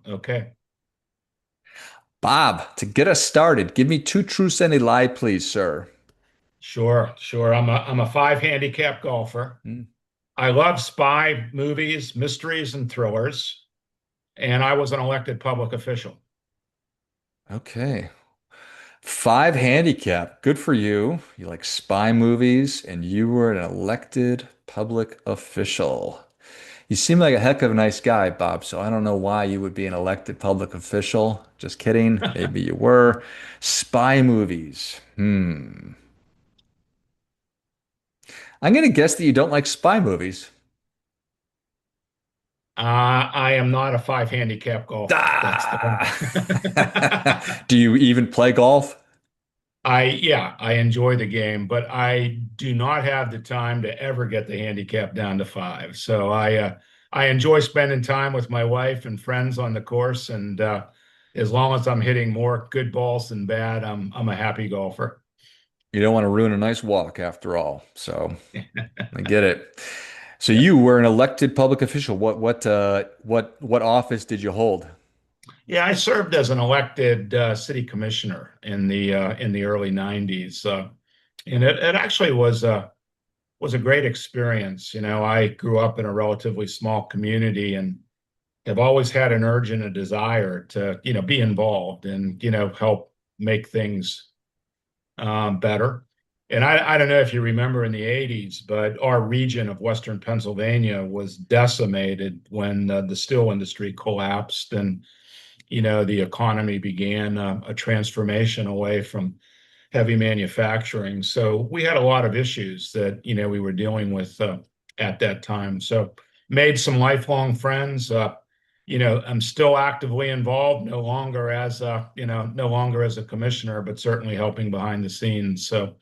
Okay. Bob, to get us started, give me two truths and a lie, please, sir. Sure, sure. I'm a five handicap golfer. Hmm. I love spy movies, mysteries, and thrillers, and I was an elected public official. Okay. Five handicap. Good for you. You like spy movies, and you were an elected public official. You seem like a heck of a nice guy, Bob, so I don't know why you would be an elected public official. Just kidding. Maybe you were. Spy movies. I'm going to guess that you don't like spy movies. I am not a five handicap golfer. That's the Ah! one. Do you even play golf? Yeah, I enjoy the game, but I do not have the time to ever get the handicap down to five. So I enjoy spending time with my wife and friends on the course, and as long as I'm hitting more good balls than bad, I'm a happy golfer. You don't want to ruin a nice walk after all. So I get it. So you were an elected public official. What office did you hold? Yeah, I served as an elected city commissioner in the early '90s, and it actually was a great experience. You know, I grew up in a relatively small community and have always had an urge and a desire to, be involved and, help make things better. And I don't know if you remember in the '80s, but our region of Western Pennsylvania was decimated when the steel industry collapsed and, the economy began a transformation away from heavy manufacturing. So we had a lot of issues that, we were dealing with at that time. So made some lifelong friends. I'm still actively involved, no longer as a commissioner, but certainly helping behind the scenes. So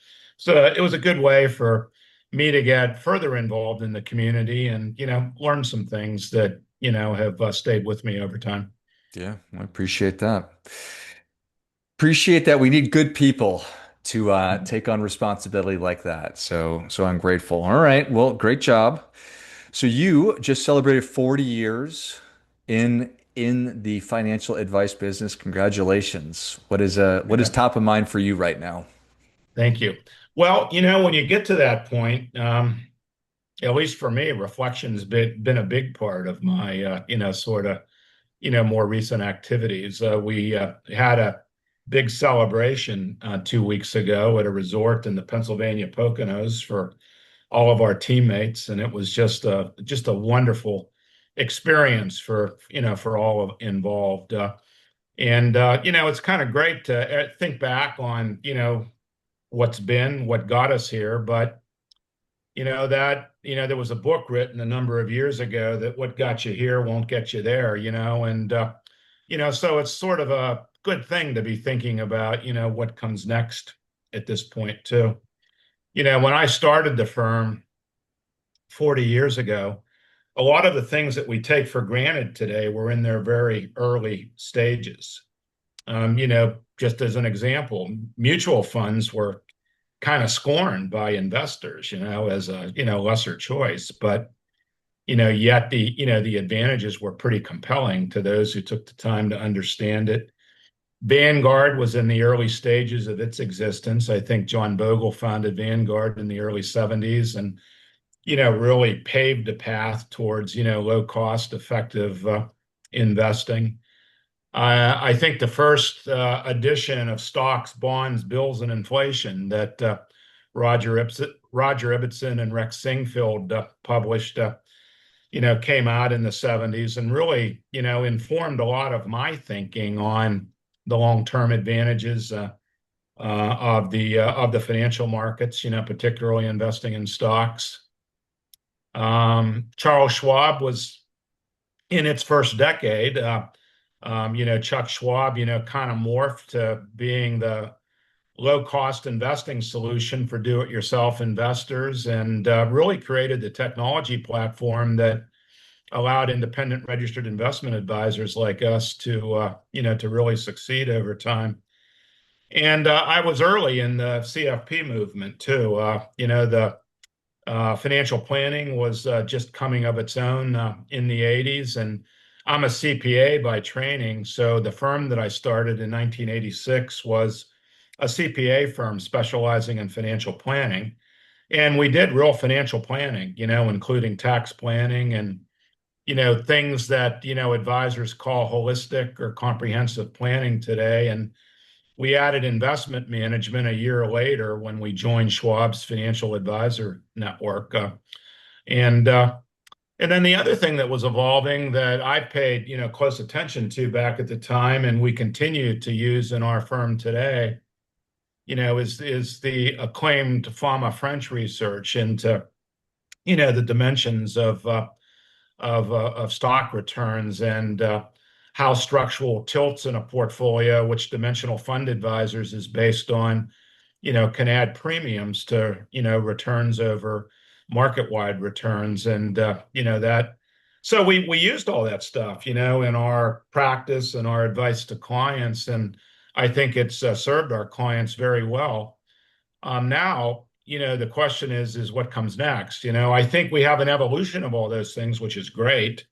it was a good way for me to get further involved in the community and, learn some things that, have stayed with me over time. Yeah, I appreciate that. Appreciate that. We need good people to take on responsibility like that. So I'm grateful. All right. Well, great job. So you just celebrated 40 years in the financial advice business. Congratulations. What is Yeah. top of mind for you right now? Thank you. Well, when you get to that point, at least for me, reflection's been a big part of my, sort of, more recent activities. We had a big celebration 2 weeks ago at a resort in the Pennsylvania Poconos for all of our teammates, and it was just a wonderful experience for for all of involved. And it's kind of great to think back on what's been, what got us here, but there was a book written a number of years ago that what got you here won't get you there, and so it's sort of a good thing to be thinking about, what comes next at this point too. When I started the firm 40 years ago, a lot of the things that we take for granted today were in their very early stages. Just as an example, mutual funds were kind of scorned by investors, as a, lesser choice. But, yet the advantages were pretty compelling to those who took the time to understand it. Vanguard was in the early stages of its existence. I think John Bogle founded Vanguard in the early '70s and, really paved a path towards, low cost, effective investing. I think the first edition of Stocks, Bonds, Bills, and Inflation that Roger Ibbotson and Rex Singfield published, came out in the '70s and really, informed a lot of my thinking on the long-term advantages of the financial markets, particularly investing in stocks. Charles Schwab was in its first decade. Chuck Schwab, kind of morphed to being the low cost investing solution for do it yourself investors and really created the technology platform that allowed independent registered investment advisors like us to really succeed over time. And I was early in the CFP movement too. The financial planning was just coming of its own in the '80s. And I'm a CPA by training. So the firm that I started in 1986 was a CPA firm specializing in financial planning. And we did real financial planning, including tax planning and, things that, advisors call holistic or comprehensive planning today. And we added investment management a year later when we joined Schwab's Financial Advisor Network. And and then the other thing that was evolving that I paid, close attention to back at the time, and we continue to use in our firm today, is the acclaimed Fama French research into, the dimensions of stock returns and how structural tilts in a portfolio, which dimensional fund advisors is based on, can add premiums to, returns over market-wide returns. And, that, so we used all that stuff, in our practice and our advice to clients. And I think it's served our clients very well. Now, the question is what comes next? I think we have an evolution of all those things, which is great.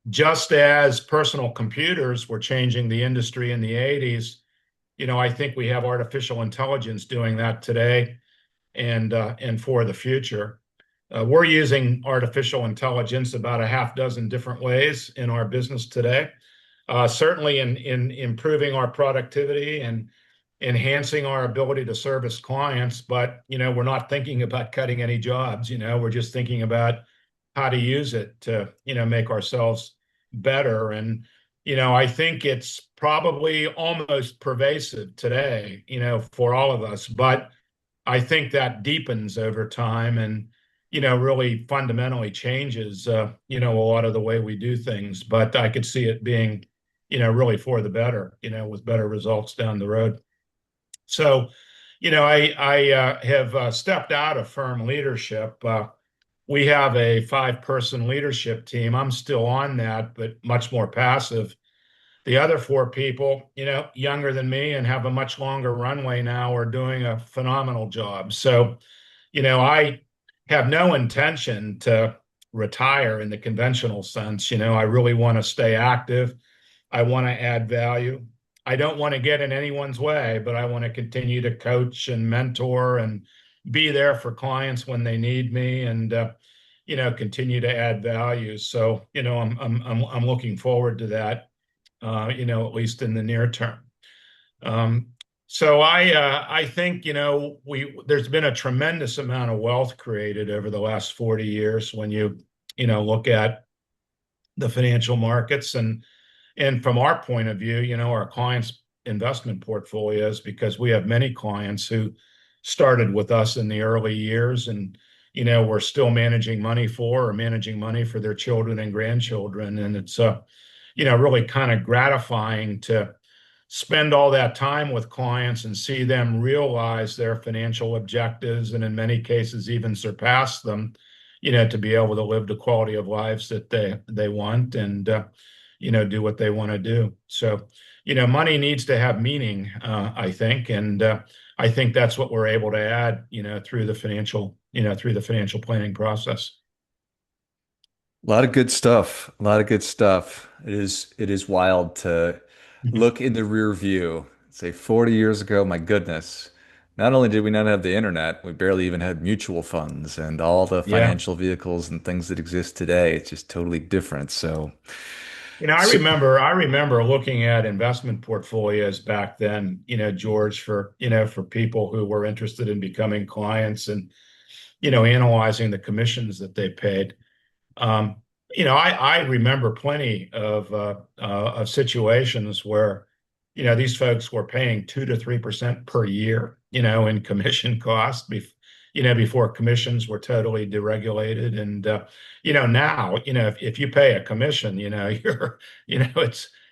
Just as personal computers were changing the industry in the 80s, I think we have artificial intelligence doing that today and for the future. We're using artificial intelligence about a half dozen different ways in our business today. Certainly in improving our productivity and enhancing our ability to service clients, but we're not thinking about cutting any jobs. We're just thinking about how to use it to make ourselves better. And I think it's probably almost pervasive today, for all of us. But I think that deepens over time and really fundamentally changes a lot of the way we do things. But I could see it being really for the better, with better results down the road. So, I have stepped out of firm leadership. We have a 5-person leadership team. I'm still on that, but much more passive. The other 4 people, younger than me and have a much longer runway now, are doing a phenomenal job. So, I have no intention to retire in the conventional sense. I really want to stay active. I want to add value. I don't want to get in anyone's way, but I want to continue to coach and mentor and be there for clients when they need me and continue to add value. So, I'm looking forward to that, at least in the near term. Um, so I think, there's been a tremendous amount of wealth created over the last 40 years when look at the financial markets. And from our point of view, our clients' investment portfolios, because we have many clients who started with us in the early years and, we're still managing money for or managing money for their children and grandchildren. And it's, really kind of gratifying to spend all that time with clients and see them realize their financial objectives and in many cases even surpass them, to be able to live the quality of lives that they want and do what they want to do. So, money needs to have meaning, I think, and I think that's what we're able to add, through the financial planning process. A lot of good stuff. A lot of good stuff. It is wild to look in the rear view. Say 40 years ago, my goodness. Not only did we not have the internet, we barely even had mutual funds and all the Yeah. financial vehicles and things that exist today. It's just totally different. So, I so remember looking at investment portfolios back then, George, for people who were interested in becoming clients and, analyzing the commissions that they paid. Um, I remember plenty of situations where, these folks were paying 2 to 3% per year, in commission costs, before commissions were totally deregulated. And now, if you pay a commission,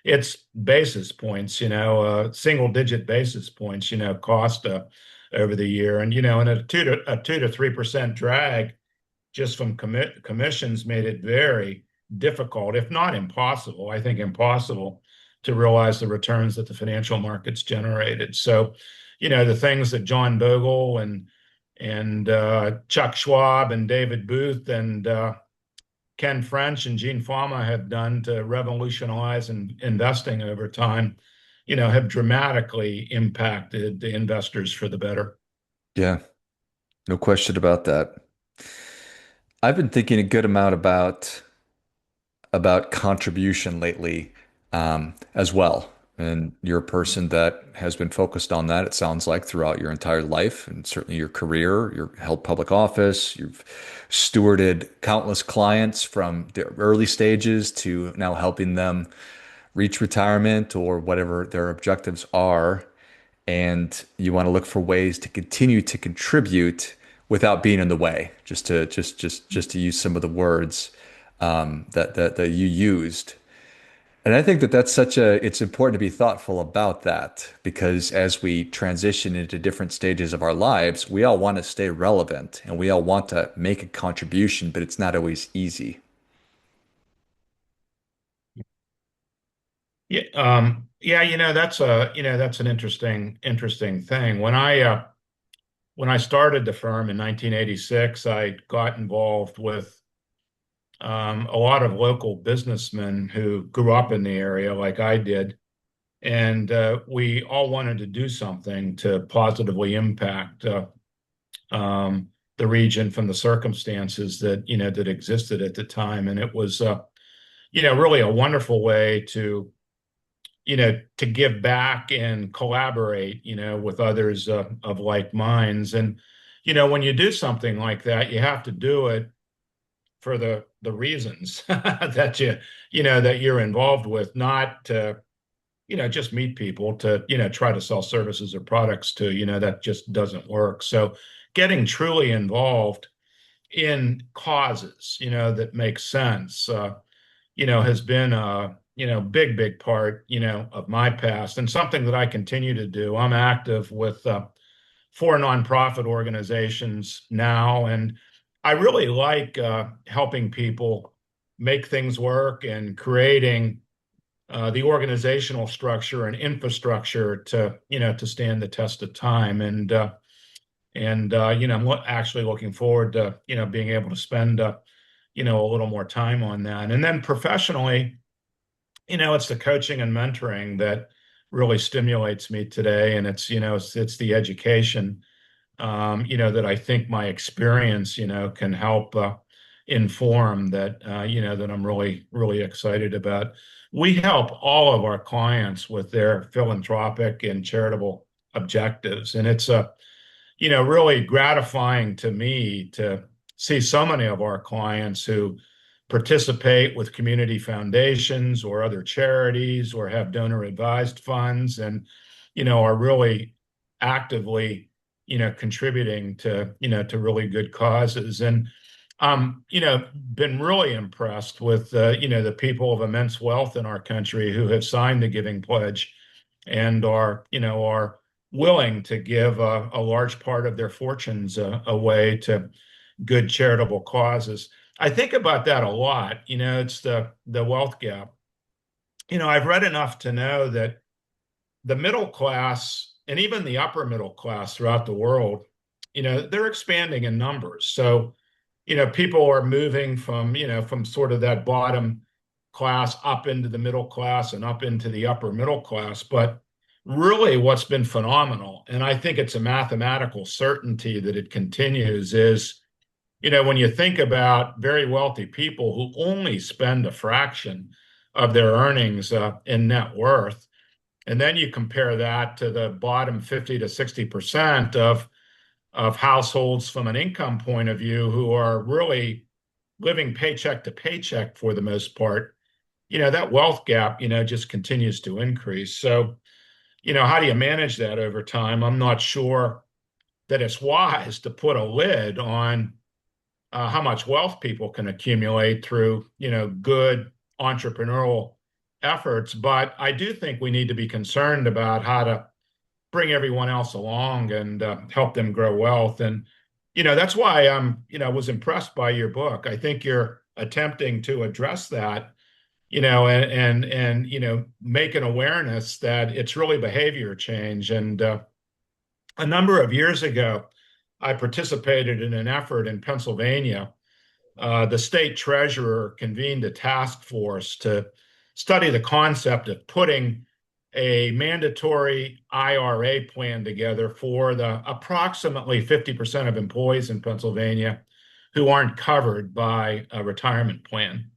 it's basis points, single digit basis points, cost over the year, and a 2 to 3% drag just from commissions made it very difficult, if not impossible, I think impossible, to realize the returns that the financial markets generated. So, the things that John Bogle and Chuck Schwab and David Booth and Ken French and Gene Fama have done to revolutionize investing over time, have dramatically impacted the investors for the better. Yeah, no question about that. I've been thinking a good amount about contribution lately, as well. And you're a person that has been focused on that, it sounds like, throughout your entire life and certainly your career. You've held public office, you've stewarded countless clients from the early stages to now helping them reach retirement or whatever their objectives are. And you want to look for ways to continue to contribute without being in the way, just to use some of the words that you used. And I think that it's important to be thoughtful about that because as we transition into different stages of our lives, we all want to stay relevant and we all want to make a contribution, but it's not always easy. Yeah, yeah, that's an interesting thing. When I started the firm in 1986, I got involved with a lot of local businessmen who grew up in the area like I did, and we all wanted to do something to positively impact the region from the circumstances that existed at the time, and it was really a wonderful way to give back and collaborate, with others of like minds. And, when you do something like that, you have to do it for the reasons that you're involved with, not to, just meet people to, try to sell services or products to, that just doesn't work. So getting truly involved in causes, that make sense, has been a, big part, of my past and something that I continue to do. I'm active with four nonprofit organizations now, and I really like helping people make things work and creating the organizational structure and infrastructure to stand the test of time. And I'm actually looking forward to being able to spend a little more time on that. And then professionally, it's the coaching and mentoring that really stimulates me today, and it's the education, that I think my experience, can help inform that, that I'm really excited about. We help all of our clients with their philanthropic and charitable objectives, and it's really gratifying to me to see so many of our clients who participate with community foundations or other charities or have donor advised funds and, are really actively, contributing to really good causes. And, been really impressed with, the people of immense wealth in our country who have signed the Giving Pledge and are willing to give a large part of their fortunes away to good charitable causes. I think about that a lot. It's the wealth gap. I've read enough to know that the middle class and even the upper middle class throughout the world, they're expanding in numbers. So, people are moving from sort of that bottom class up into the middle class and up into the upper middle class. But really, what's been phenomenal, and I think it's a mathematical certainty that it continues, is when you think about very wealthy people who only spend a fraction of their earnings in net worth, and then you compare that to the bottom 50 to 60% of households from an income point of view who are really living paycheck to paycheck for the most part, that wealth gap, just continues to increase. So, how do you manage that over time? I'm not sure that it's wise to put a lid on how much wealth people can accumulate through, good entrepreneurial efforts. But I do think we need to be concerned about how to bring everyone else along and help them grow wealth. And, that's why was impressed by your book. I think you're attempting to address that, and make an awareness that it's really behavior change. And a number of years ago, I participated in an effort in Pennsylvania the state treasurer convened a task force to study the concept of putting a mandatory IRA plan together for the approximately 50% of employees in Pennsylvania who aren't covered by a retirement plan.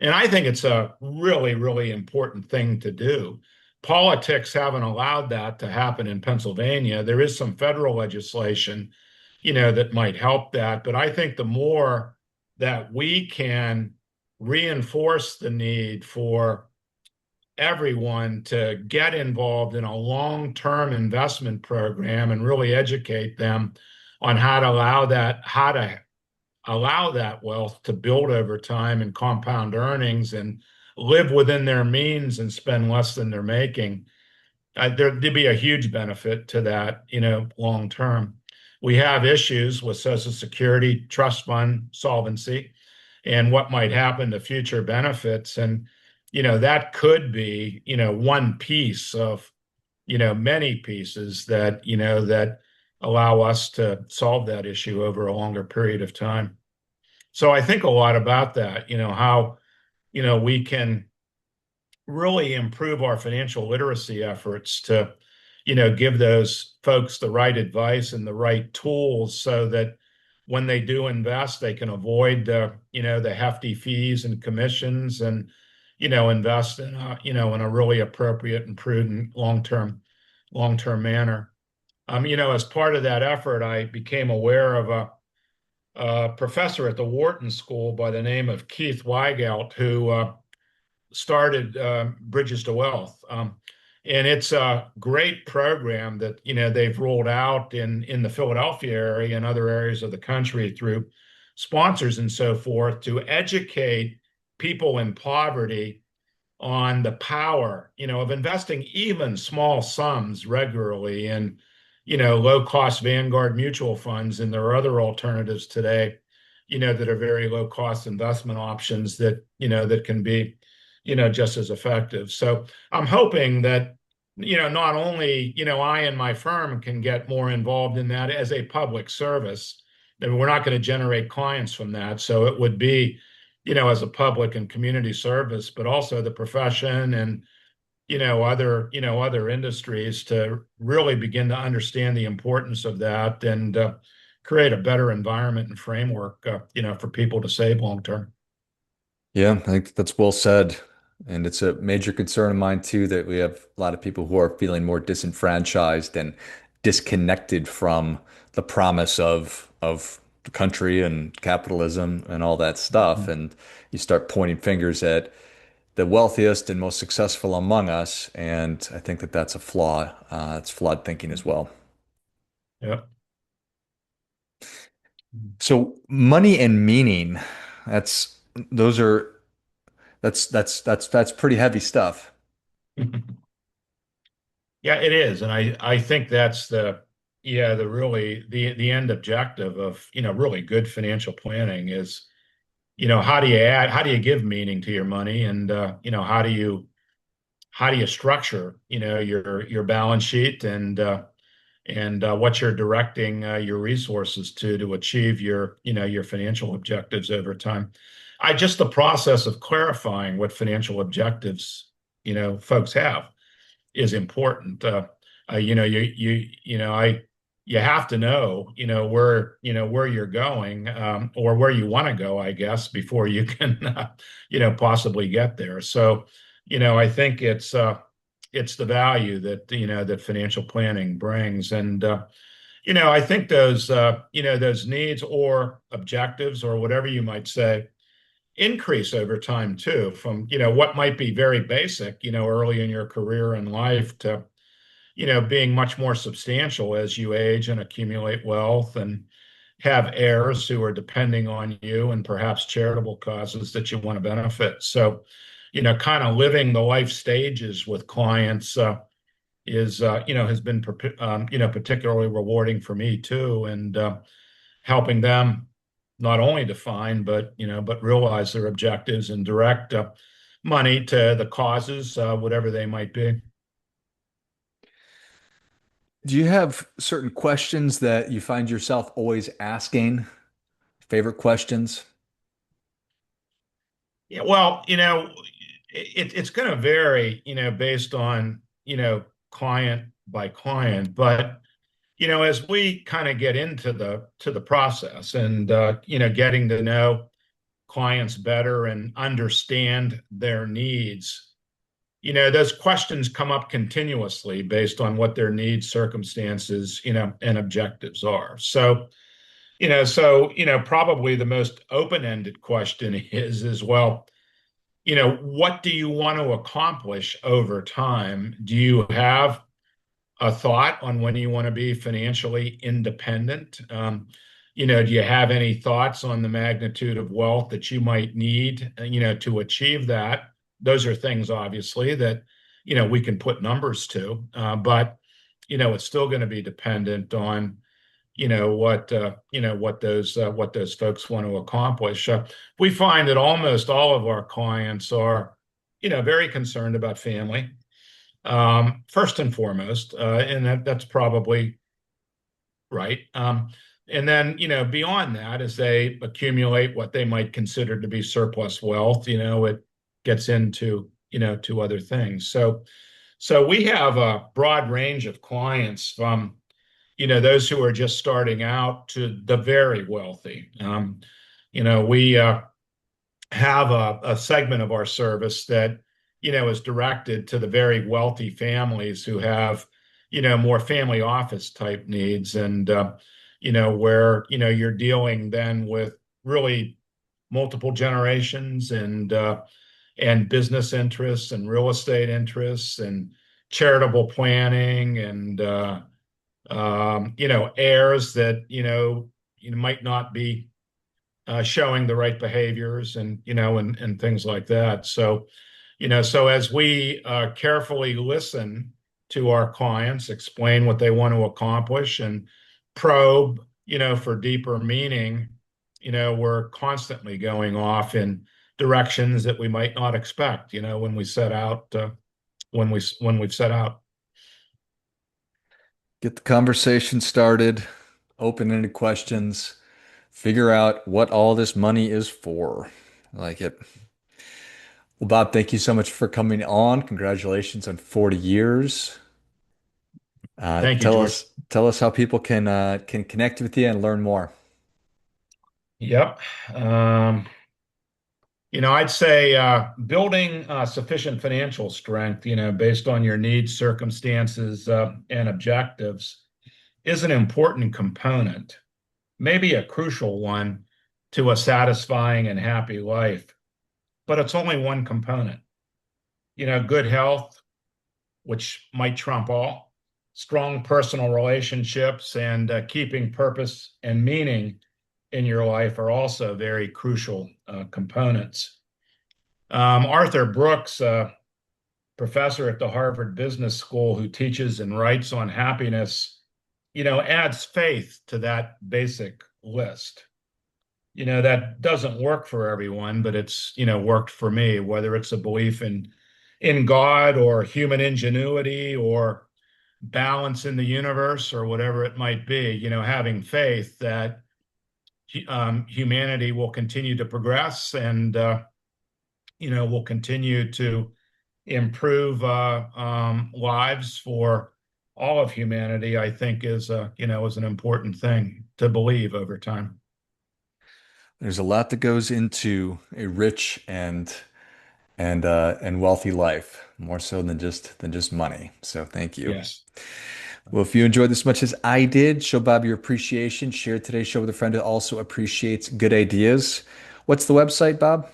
And I think it's a really, really important thing to do. Politics haven't allowed that to happen in Pennsylvania. There is some federal legislation, that might help that. But I think the more that we can reinforce the need for everyone to get involved in a long-term investment program and really educate them on how to allow that wealth to build over time and compound earnings and live within their means and spend less than they're making, there'd be a huge benefit to that, long term. We have issues with Social Security, trust fund solvency, and what might happen to future benefits. And, that could be, one piece of, many pieces that allow us to solve that issue over a longer period of time. So I think a lot about that, how, we can really improve our financial literacy efforts to, give those folks the right advice and the right tools so that when they do invest, they can avoid the hefty fees and commissions and, invest in a really appropriate and prudent long-term manner. As part of that effort, I became aware of a professor at the Wharton School by the name of Keith Weigelt, who started Bridges to Wealth. And it's a great program that they've rolled out in the Philadelphia area and other areas of the country through sponsors and so forth to educate people in poverty on the power, of investing even small sums regularly in, low cost Vanguard mutual funds. And there are other alternatives today, that are very low cost investment options that can be, just as effective. So I'm hoping that, not only, I and my firm can get more involved in that as a public service, that we're not going to generate clients from that. So it would be, as a public and community service, but also the profession and other industries to really begin to understand the importance of that and create a better environment and framework, for people to save long term. Yeah, I think that's well said. And it's a major concern of mine too that we have a lot of people who are feeling more disenfranchised and disconnected from the promise of the country and capitalism and all that stuff. And you start pointing fingers at the wealthiest and most successful among us. And I think that that's a flaw. It's flawed thinking as well. Yeah. So money and meaning, that's those are that's pretty heavy stuff. Yeah, it is. And I think that's the really the end objective of, really good financial planning is, how do you give meaning to your money? And, how do you structure, your balance sheet and what you're directing your resources to achieve your financial objectives over time. Just the process of clarifying what financial objectives, folks have is important. You have to know, where you're going, or where you want to go, I guess, before you can, possibly get there. So, I think it's the value that, that financial planning brings. And, I think those needs or objectives or whatever you might say increase over time too, from, what might be very basic, early in your career and life to, being much more substantial as you age and accumulate wealth and have heirs who are depending on you and perhaps charitable causes that you want to benefit. So, kind of living the life stages with clients has been, particularly rewarding for me too, and helping them not only define, but realize their objectives and direct money to the causes, whatever they might be. Do you have certain questions that you find yourself always asking? Favorite questions? Yeah, well, it's going to vary, based on, client by client. But, as we kind of get into the process and, getting to know clients better and understand their needs, those questions come up continuously based on what their needs, circumstances, and objectives are. Probably the most open-ended question is, well, what do you want to accomplish over time? Do you have a thought on when you want to be financially independent? Do you have any thoughts on the magnitude of wealth that you might need, to achieve that? Those are things, obviously, that, we can put numbers to, but, it's still going to be dependent on, what those folks want to accomplish. We find that almost all of our clients are, very concerned about family, first and foremost, and that's probably right. And then, beyond that, as they accumulate what they might consider to be surplus wealth, it gets into, to other things. So we have a broad range of clients from, those who are just starting out to the very wealthy. We have a segment of our service that, is directed to the very wealthy families who have, more family office type needs, and, where, you're dealing then with really multiple generations, and business interests and real estate interests and charitable planning, and, heirs that, you might not be showing the right behaviors, and, and things like that. So as we carefully listen to our clients, explain what they want to accomplish, and probe, for deeper meaning, we're constantly going off in directions that we might not expect, when we set out, when we've set out. Get the conversation started, open-ended questions, figure out what all this money is for. I like it. Well, Bob, thank you so much for coming on. Congratulations on 40 years. Thank you, George. Tell us how people can connect with you and learn more. Yep. I'd say building sufficient financial strength, based on your needs, circumstances, and objectives is an important component, maybe a crucial one, to a satisfying and happy life. But it's only one component. Good health, which might trump all, strong personal relationships, and keeping purpose and meaning in your life are also very crucial components. Arthur Brooks, professor at the Harvard Business School who teaches and writes on happiness, adds faith to that basic list. That doesn't work for everyone, but it's, worked for me, whether it's a belief in God or human ingenuity or balance in the universe or whatever it might be, having faith that humanity will continue to progress, and, will continue to improve lives for all of humanity, I think is an important thing to believe over time. There's a lot that goes into a rich and wealthy life, more so than just money. So thank you. Yes. Well, if you enjoyed this as much as I did, show Bob your appreciation. Share today's show with a friend who also appreciates good ideas. What's the website, Bob?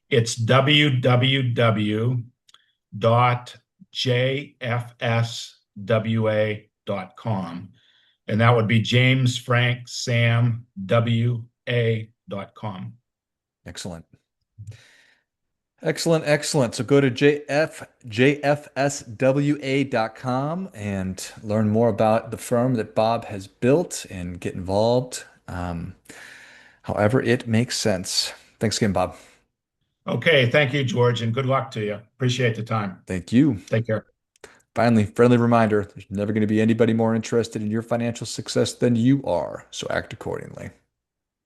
It's www.jfswa.com. And that would be James Frank Sam WA.com. Excellent. Excellent, excellent. So go to jfswa.com and learn more about the firm that Bob has built and get involved, however it makes sense. Thanks again, Bob. Okay. Thank you, George, and good luck to you. Appreciate the time. Thank you. Take care. Finally, friendly reminder, there's never going to be anybody more interested in your financial success than you are, so act accordingly.